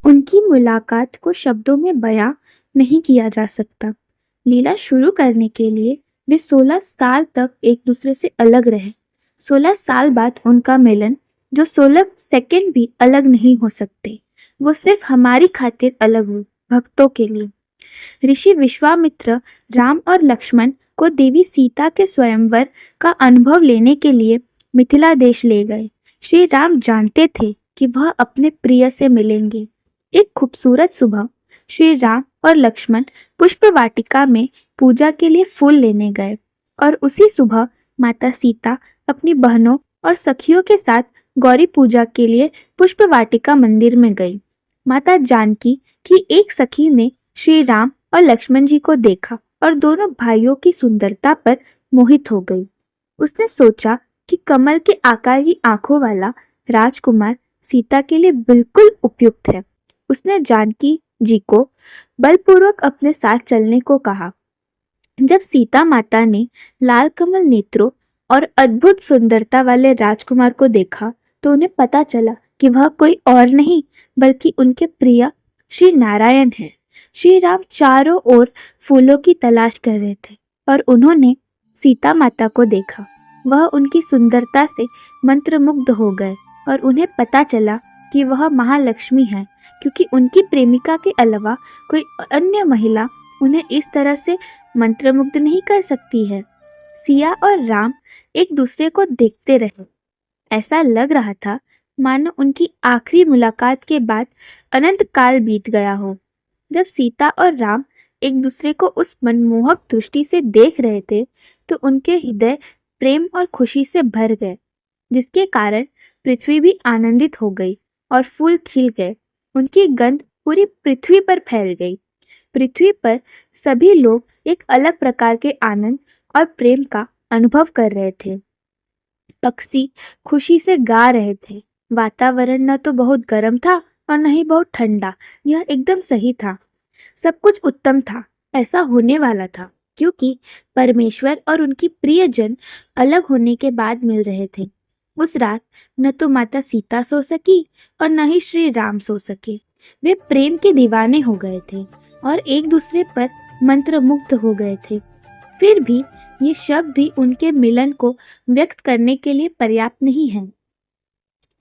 उनकी मुलाकात को शब्दों में बयां नहीं किया जा सकता। लीला शुरू करने के लिए वे 16 साल तक एक दूसरे से अलग रहे। 16 साल बाद उनका मिलन, जो 16 सेकंड भी अलग नहीं हो सकते, वो सिर्फ हमारी खातिर अलग हुए, भक्तों के लिए। ऋषि विश्वामित्र राम और लक्ष्मण को देवी सीता के स्वयंवर का अनुभव लेने के लिए मिथिला देश ले गए। श्री राम जानते थे कि वह अपने प्रिय से मिलेंगे। एक खूबसूरत सुबह श्री राम और लक्ष्मण पुष्प वाटिका में पूजा के लिए फूल लेने गए और उसी सुबह माता सीता अपनी बहनों और सखियों के साथ गौरी पूजा के लिए पुष्प वाटिका मंदिर में गई। माता जानकी की एक सखी ने श्री राम और लक्ष्मण जी को देखा और दोनों भाइयों की सुंदरता पर मोहित हो गई। उसने सोचा कि कमल के आकार की आंखों वाला राजकुमार सीता के लिए बिल्कुल उपयुक्त है। उसने जानकी जी को बलपूर्वक अपने साथ चलने को कहा। जब सीता माता ने लाल कमल नेत्रों और अद्भुत सुंदरता वाले राजकुमार को देखा तो उन्हें पता चला कि वह कोई और नहीं बल्कि उनके प्रिय श्री नारायण है। श्री राम चारों ओर फूलों की तलाश कर रहे थे और उन्होंने सीता माता को देखा। वह उनकी सुंदरता से मंत्रमुग्ध हो गए और उन्हें पता चला कि वह महालक्ष्मी है, क्योंकि उनकी प्रेमिका के अलावा कोई अन्य महिला उन्हें इस तरह से मंत्रमुग्ध नहीं कर सकती है। सिया और राम एक दूसरे को देखते रहे। ऐसा लग रहा था मानो उनकी आखिरी मुलाकात के बाद अनंत काल बीत गया हो। जब सीता और राम एक दूसरे को उस मनमोहक दृष्टि से देख रहे थे तो उनके हृदय प्रेम और खुशी से भर गए, जिसके कारण पृथ्वी भी आनंदित हो गई और फूल खिल गए। उनकी गंध पूरी पृथ्वी पर फैल गई। पृथ्वी पर सभी लोग एक अलग प्रकार के आनंद और प्रेम का अनुभव कर रहे थे। पक्षी खुशी से गा रहे थे। वातावरण न तो बहुत गर्म था और न ही बहुत ठंडा, यह एकदम सही था। सब कुछ उत्तम था, ऐसा होने वाला था, क्योंकि परमेश्वर और उनकी प्रियजन अलग होने के बाद मिल रहे थे। उस रात न तो माता सीता सो सकी और न ही श्री राम सो सके। वे प्रेम के दीवाने हो गए थे और एक दूसरे पर मंत्रमुग्ध हो गए थे। फिर भी ये शब्द भी उनके मिलन को व्यक्त करने के लिए पर्याप्त नहीं है।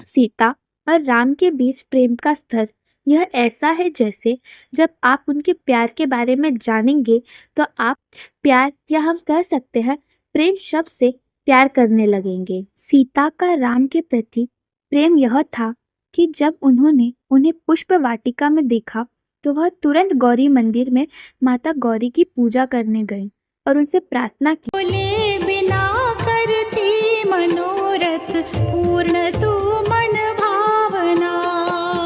सीता और राम के बीच प्रेम का स्तर यह ऐसा है जैसे जब आप उनके प्यार के बारे में जानेंगे तो आप प्यार, या हम कह सकते हैं प्रेम शब्द से प्यार करने लगेंगे। सीता का राम के प्रति प्रेम यह था कि जब उन्होंने उन्हें पुष्प वाटिका में देखा तो वह तुरंत गौरी मंदिर में माता गौरी की पूजा करने गई और उनसे प्रार्थना की। बोले बिना करती मनोरथ पूर्ण तू मन भावना,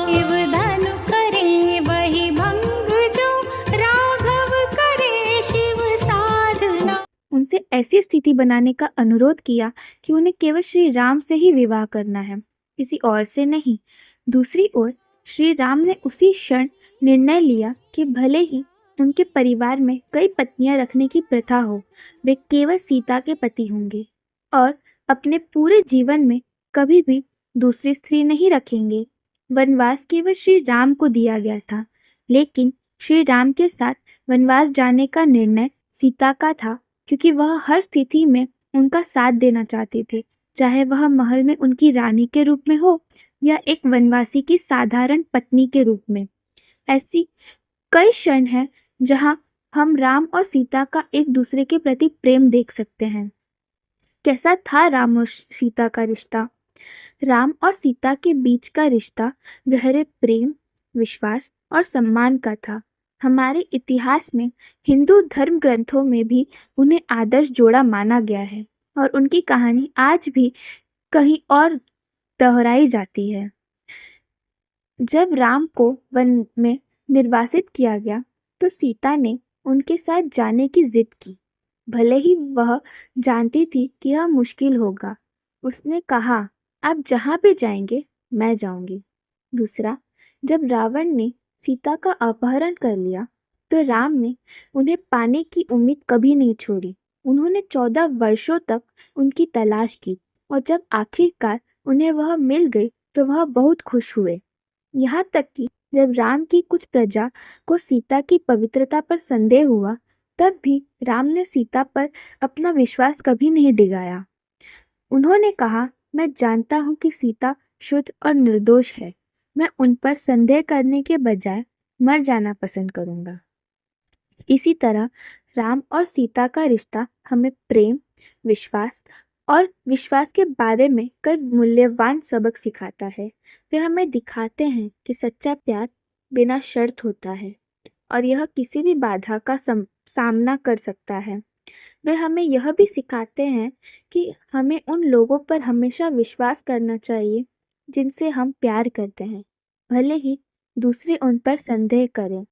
शिव धनु करे वही भंग जो राघव करे शिव साधना। उनसे ऐसी स्थिति बनाने का अनुरोध किया कि उन्हें केवल श्री राम से ही विवाह करना है, किसी और से नहीं। दूसरी ओर श्री राम ने उसी क्षण निर्णय लिया कि भले ही उनके परिवार में कई पत्नियां रखने की प्रथा हो, वे केवल सीता के पति होंगे और अपने पूरे जीवन में कभी भी दूसरी स्त्री नहीं रखेंगे। वनवास केवल श्री राम को दिया गया था, लेकिन श्री राम के साथ वनवास जाने का निर्णय सीता का था, क्योंकि वह हर स्थिति में उनका साथ देना चाहते थे, चाहे वह महल में उनकी रानी के रूप में हो या एक वनवासी की साधारण पत्नी के रूप में। ऐसी कई क्षण हैं जहां हम राम और सीता का एक दूसरे के प्रति प्रेम देख सकते हैं। कैसा था राम और सीता का रिश्ता? राम और सीता के बीच का रिश्ता गहरे प्रेम, विश्वास और सम्मान का था। हमारे इतिहास में, हिंदू धर्म ग्रंथों में भी उन्हें आदर्श जोड़ा माना गया है और उनकी कहानी आज भी कहीं और दोहराई जाती है। जब राम को वन में निर्वासित किया गया तो सीता ने उनके साथ जाने की जिद की, भले ही वह जानती थी कि यह मुश्किल होगा। उसने कहा, आप जहाँ भी जाएंगे मैं जाऊंगी। दूसरा, जब रावण ने सीता का अपहरण कर लिया तो राम ने उन्हें पाने की उम्मीद कभी नहीं छोड़ी। उन्होंने 14 वर्षों तक उनकी तलाश की और जब आखिरकार उन्हें वह मिल गई तो वह बहुत खुश हुए। यहाँ तक कि जब राम की कुछ प्रजा को सीता की पवित्रता पर संदेह हुआ, तब भी राम ने सीता पर अपना विश्वास कभी नहीं डिगाया। उन्होंने कहा, मैं जानता हूँ कि सीता शुद्ध और निर्दोष है। मैं उन पर संदेह करने के बजाय मर जाना पसंद करूँगा। इसी तरह राम और सीता का रिश्ता हमें प्रेम, विश्वास और विश्वास के बारे में कई मूल्यवान सबक सिखाता है। वे हमें दिखाते हैं कि सच्चा प्यार बिना शर्त होता है और यह किसी भी बाधा का सामना कर सकता है। वे हमें यह भी सिखाते हैं कि हमें उन लोगों पर हमेशा विश्वास करना चाहिए जिनसे हम प्यार करते हैं, भले ही दूसरे उन पर संदेह करें।